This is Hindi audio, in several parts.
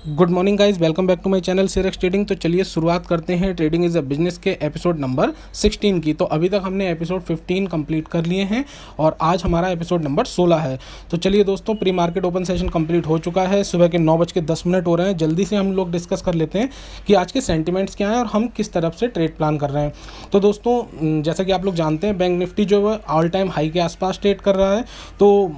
Good morning guys, welcome back to my channel सीरेक्स ट्रेडिंग। तो चलिए शुरुआत करते हैं ट्रेडिंग इज़ अ बिजनेस के एपिसोड नंबर 16 की। तो अभी तक हमने एपिसोड 15 कंप्लीट कर लिए हैं और आज हमारा एपिसोड नंबर 16 है। तो चलिए दोस्तों, pre market open session complete हो चुका है। सुबह के 9:10 हो रहे हैं। जल्दी से हम लोग डिस्कस कर लेते हैं कि आज के सेंटिमेंट्स क्या हैं और हम किस तरफ से ट्रेड प्लान कर रहे हैं। तो दोस्तों, जैसा कि आप लोग जानते हैं, बैंक निफ्टी जो है ऑल टाइम हाई के आसपास ट्रेड कर रहा है। तो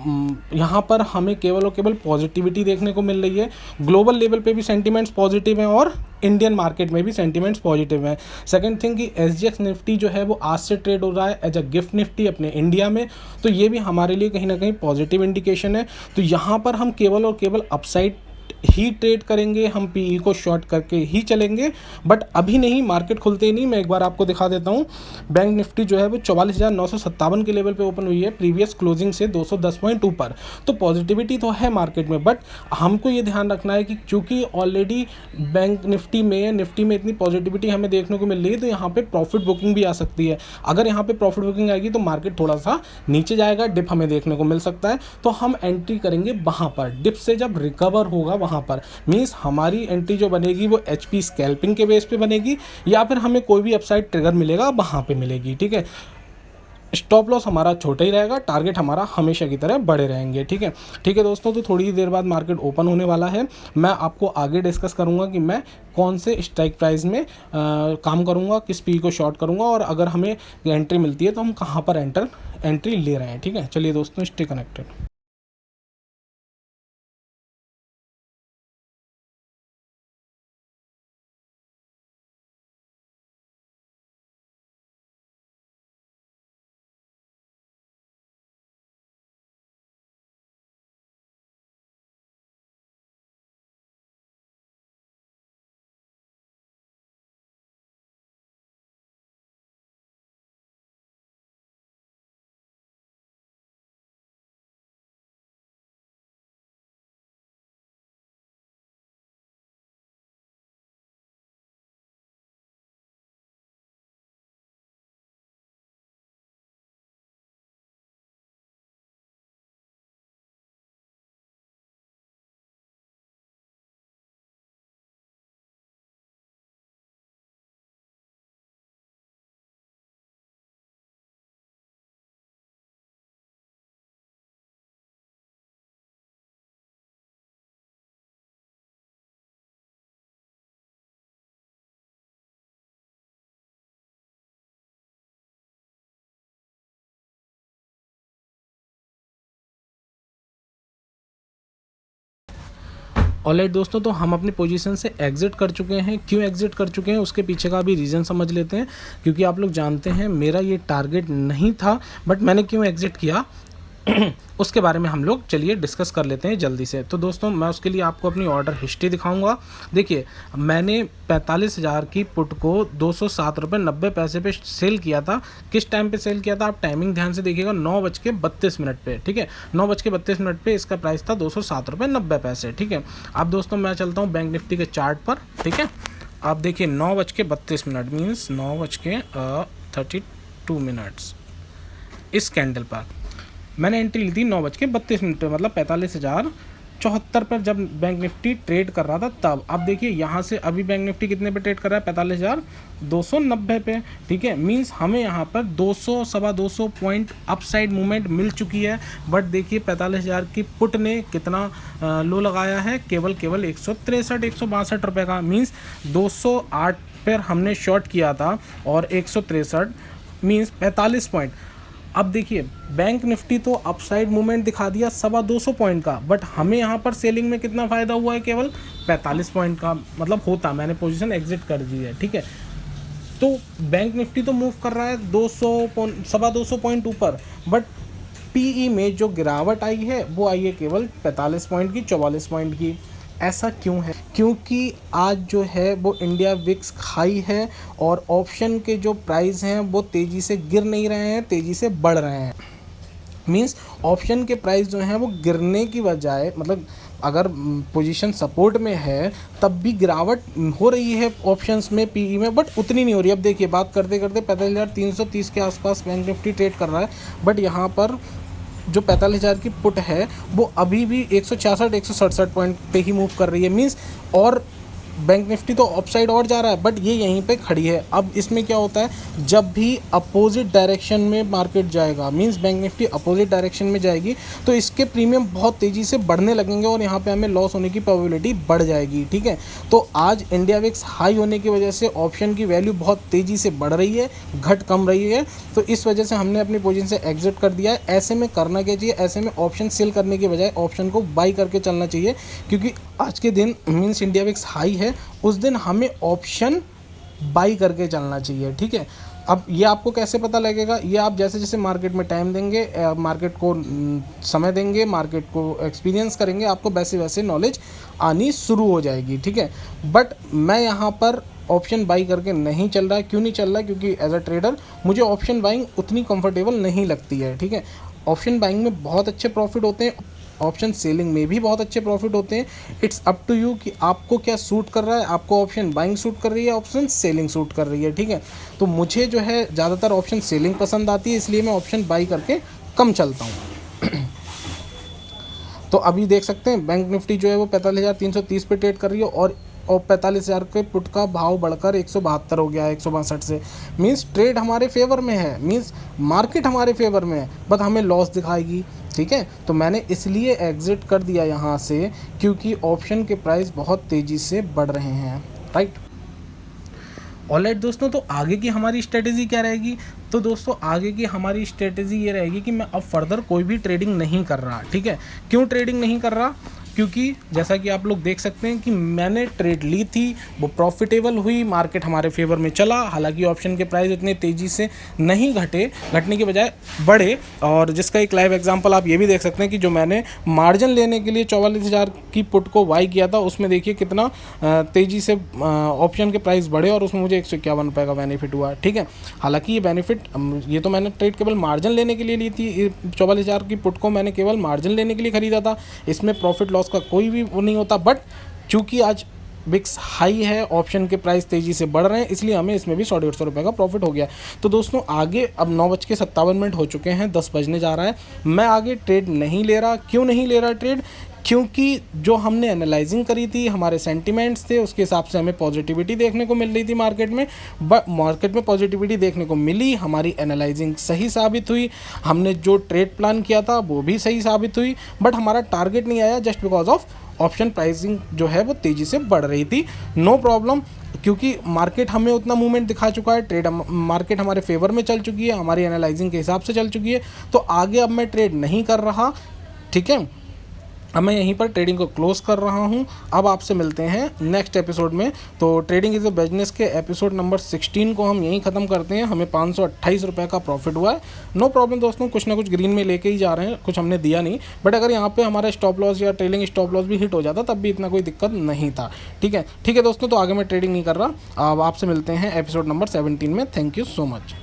यहाँ पर हमें केवल और केवल पॉजिटिविटी देखने को मिल रही है। ग्लोबल लेवल पे भी सेंटिमेंट्स पॉजिटिव हैं और इंडियन मार्केट में भी सेंटिमेंट्स पॉजिटिव हैं। सेकंड थिंग कि एसजीएक्स निफ्टी जो है वो आज से ट्रेड हो रहा है एज अ गिफ्ट निफ्टी अपने इंडिया में। तो ये भी हमारे लिए कहीं ना कहीं पॉजिटिव इंडिकेशन है। तो यहाँ पर हम केवल और केवल अपसाइड ही ट्रेड करेंगे, हम पीई को शॉर्ट करके ही चलेंगे, बट अभी नहीं, मार्केट खुलते ही नहीं। मैं एक बार आपको दिखा देता हूँ। बैंक निफ्टी जो है वो 44,957 के लेवल पे ओपन हुई है, प्रीवियस क्लोजिंग से 210 पॉइंट ऊपर। तो पॉजिटिविटी तो है मार्केट में, बट हमको ये ध्यान रखना है कि चूंकि ऑलरेडी बैंक निफ्टी में इतनी पॉजिटिविटी हमें देखने को मिल रही है, तो यहाँ पे प्रॉफिट बुकिंग भी आ सकती है। अगर यहाँ पे प्रॉफिट बुकिंग आएगी तो मार्केट थोड़ा सा नीचे जाएगा, डिप हमें देखने को मिल सकता है। तो हम एंट्री करेंगे वहाँ पर, डिप से जब रिकवर होगा वहाँ पर। मींस हमारी एंट्री जो बनेगी वो एचपी स्कैल्पिंग के बेस पे बनेगी, या फिर हमें कोई भी अपसाइड ट्रिगर मिलेगा वहाँ पे मिलेगी। ठीक है, स्टॉप लॉस हमारा छोटा ही रहेगा, टारगेट हमारा हमेशा की तरह बड़े रहेंगे। ठीक है दोस्तों। तो थोड़ी ही देर बाद मार्केट ओपन होने वाला है। मैं आपको आगे डिस्कस करूंगा कि मैं कौन से स्ट्राइक प्राइस में काम करूंगा, किस पी को शॉर्ट करूंगा, और अगर हमें एंट्री मिलती है तो हम कहाँ पर एंट्री ले रहे हैं। ठीक है, चलिए दोस्तों, स्टे कनेक्टेड। ऑलराइट दोस्तों, तो हम अपनी पोजीशन से एग्जिट कर चुके हैं। क्यों एग्जिट कर चुके हैं उसके पीछे का भी रीज़न समझ लेते हैं, क्योंकि आप लोग जानते हैं मेरा ये टारगेट नहीं था, बट मैंने क्यों एग्जिट किया उसके बारे में हम लोग चलिए डिस्कस कर लेते हैं जल्दी से। तो दोस्तों, मैं उसके लिए आपको अपनी ऑर्डर हिस्ट्री दिखाऊंगा। देखिए, मैंने 45,000 की पुट को 207 रुपये 90 पैसे पे सेल किया था। किस टाइम पे सेल किया था, आप टाइमिंग ध्यान से देखिएगा, 9:32 पे। ठीक है, 9:32 पे इसका प्राइस था 207 रुपये 90 पैसे। ठीक है, अब दोस्तों मैं चलता हूँ बैंक निफ्टी के चार्ट पर। ठीक है, आप देखिए 9:32 मीन्स 9:32 इस कैंडल पर मैंने एंट्री ली थी 9:32 पे, मतलब 45,074 पर जब बैंक निफ्टी ट्रेड कर रहा था तब। अब देखिए यहाँ से अभी बैंक निफ्टी कितने पे ट्रेड कर रहा है, 45,290 पे। ठीक है, मींस हमें यहाँ पर 200 सवा 200 पॉइंट अपसाइड मूवमेंट मिल चुकी है। बट देखिए 45,000 की पुट ने कितना लो लगाया है, केवल 163 रुपये का। मींस 208 पर हमने शॉर्ट किया था और 163 मींस 45 पॉइंट। अब देखिए बैंक निफ्टी तो अपसाइड मूवमेंट दिखा दिया 225 पॉइंट का, बट हमें यहाँ पर सेलिंग में कितना फ़ायदा हुआ है, केवल 45 पॉइंट का। मतलब होता मैंने पोजीशन एग्जिट कर दी है। ठीक है, तो बैंक निफ्टी तो मूव कर रहा है 200 पॉइंट ऊपर, बट पीई में जो गिरावट आई है वो आई है केवल 45 पॉइंट की, 44 पॉइंट की। ऐसा क्यों है, क्योंकि आज जो है वो इंडिया विक्स हाई है और ऑप्शन के जो प्राइस हैं वो तेज़ी से गिर नहीं रहे हैं, तेज़ी से बढ़ रहे हैं। मींस ऑप्शन के प्राइस जो हैं वो गिरने की बजाय, मतलब अगर पोजीशन सपोर्ट में है तब भी गिरावट हो रही है ऑप्शंस में, पीई में, बट उतनी नहीं हो रही। अब देखिए बात करते करते 45,330 के आसपास बैंक निफ्टी ट्रेड कर रहा है, बट यहाँ पर जो 45,000 की पुट है वो अभी भी 166-167 पॉइंट पे ही मूव कर रही है, मीन्स और बैंक निफ्टी तो अपसाइड और जा रहा है, बट ये यहीं पे खड़ी है। अब इसमें क्या होता है, जब भी अपोजिट डायरेक्शन में मार्केट जाएगा, means bank Nifty opposite direction में जाएगी, तो इसके प्रीमियम बहुत तेज़ी से बढ़ने लगेंगे और यहाँ पे हमें लॉस होने की प्रोबेबिलिटी बढ़ जाएगी। ठीक है, तो आज इंडिया विक्स हाई होने की वजह से ऑप्शन की वैल्यू बहुत तेज़ी से बढ़ रही है, घट कम रही है, तो इस वजह से हमने अपनी पोजीशन से एग्जिट कर दिया है। ऐसे में करना क्या चाहिए, ऐसे में ऑप्शन सेल करने के बजाय ऑप्शन को बाई करके चलना चाहिए, क्योंकि आज के दिन मींस इंडिया विक्स हाई है, उस दिन हमें ऑप्शन बाई करके चलना चाहिए। ठीक है, अब ये आपको कैसे पता लगेगा, ये आप जैसे जैसे मार्केट में टाइम देंगे, मार्केट को समय देंगे, मार्केट को एक्सपीरियंस करेंगे, आपको वैसे वैसे नॉलेज आनी शुरू हो जाएगी। ठीक है, बट मैं यहाँ पर ऑप्शन बाई करके नहीं चल रहा है। क्यों नहीं चल रहा है, क्योंकि एज अ ट्रेडर मुझे ऑप्शन बाइंग उतनी कंफर्टेबल नहीं लगती है। ठीक है, ऑप्शन बाइंग में बहुत अच्छे प्रॉफिट होते हैं, ऑप्शन सेलिंग में भी बहुत अच्छे प्रॉफिट होते हैं। इट्स अप टू यू कि आपको क्या सूट कर रहा है, आपको ऑप्शन बाइंग सूट कर रही है, ऑप्शन सेलिंग सूट कर रही है। ठीक है, तो मुझे जो है ज़्यादातर ऑप्शन सेलिंग पसंद आती है, इसलिए मैं ऑप्शन बाई करके कम चलता हूँ। तो अभी देख सकते हैं बैंक निफ्टी जो है वो 45,330 पे ट्रेड कर रही है और 45,000 के पुट का भाव बढ़कर 172 हो गया है 162 से। मींस ट्रेड हमारे फेवर में है, मींस मार्केट हमारे फेवर में है, बट हमें लॉस दिखाएगी। ठीक है, तो मैंने इसलिए एग्जिट कर दिया यहाँ से, क्योंकि ऑप्शन के प्राइस बहुत तेज़ी से बढ़ रहे हैं। राइट, ऑलराइट दोस्तों, तो आगे की हमारी स्ट्रेटेजी क्या रहेगी, तो दोस्तों आगे की हमारी स्ट्रेटेजी ये रहेगी कि मैं अब फर्दर कोई भी ट्रेडिंग नहीं कर रहा। ठीक है, क्यों ट्रेडिंग नहीं कर रहा, क्योंकि जैसा कि आप लोग देख सकते हैं कि मैंने ट्रेड ली थी, वो प्रॉफिटेबल हुई, मार्केट हमारे फेवर में चला, हालांकि ऑप्शन के प्राइस इतने तेज़ी से नहीं घटे, घटने के बजाय बढ़े। और जिसका एक लाइव एग्जांपल आप ये भी देख सकते हैं कि जो मैंने मार्जिन लेने के लिए 44,000 की पुट को बाई किया था, उसमें देखिए कितना तेज़ी से ऑप्शन के प्राइस बढ़े और उसमें मुझे 151 रुपये का बेनिफिट हुआ। ठीक है, हालांकि ये बेनिफिट, ये तो मैंने ट्रेड केवल मार्जिन लेने के लिए ली थी, 44,000 की पुट को मैंने केवल मार्जिन लेने के लिए ख़रीदा था, इसमें प्रॉफिट लॉस का कोई भी वो नहीं होता। बट चूंकि आज विक्स हाई है, ऑप्शन के प्राइस तेज़ी से बढ़ रहे हैं, इसलिए हमें इसमें भी 150 रुपये का प्रॉफिट हो गया। तो दोस्तों आगे अब 9:57 हो चुके हैं, 10 बजने जा रहा है, मैं आगे ट्रेड नहीं ले रहा। क्यों नहीं ले रहा ट्रेड, क्योंकि जो हमने एनालाइजिंग करी थी, हमारे सेंटिमेंट्स थे, उसके हिसाब से हमें पॉजिटिविटी देखने को मिल रही थी मार्केट में, मार्केट में पॉजिटिविटी देखने को मिली, हमारी एनालाइजिंग सही साबित हुई, हमने जो ट्रेड प्लान किया था वो भी सही साबित हुई, बट हमारा टारगेट नहीं आया just because of option pricing जो है वो तेज़ी से बढ़ रही थी। नो प्रॉब्लम, क्योंकि मार्केट हमें उतना मूवमेंट दिखा चुका है, ट्रेड मार्केट हमारे फेवर में चल चुकी है, हमारी एनालाइजिंग के हिसाब से चल चुकी है, तो आगे अब मैं ट्रेड नहीं कर रहा। ठीक है, अब मैं यहीं पर ट्रेडिंग को क्लोज कर रहा हूं। अब आपसे मिलते हैं नेक्स्ट एपिसोड में। तो ट्रेडिंग इज़ अ बिजनेस के एपिसोड नंबर 16 को हम यहीं ख़त्म करते हैं। हमें 528 रुपये का प्रॉफिट हुआ है। नो प्रॉब्लम दोस्तों, कुछ ना कुछ ग्रीन में लेके ही जा रहे हैं, कुछ हमने दिया नहीं, बट अगर यहाँ पे हमारा स्टॉप लॉस या ट्रेलिंग स्टॉप लॉस भी हिट हो जाता तब भी इतना कोई दिक्कत नहीं था। ठीक है दोस्तों, तो आगे मैं ट्रेडिंग नहीं कर रहा। अब आपसे मिलते हैं एपिसोड नंबर 17 में। Thank you so much.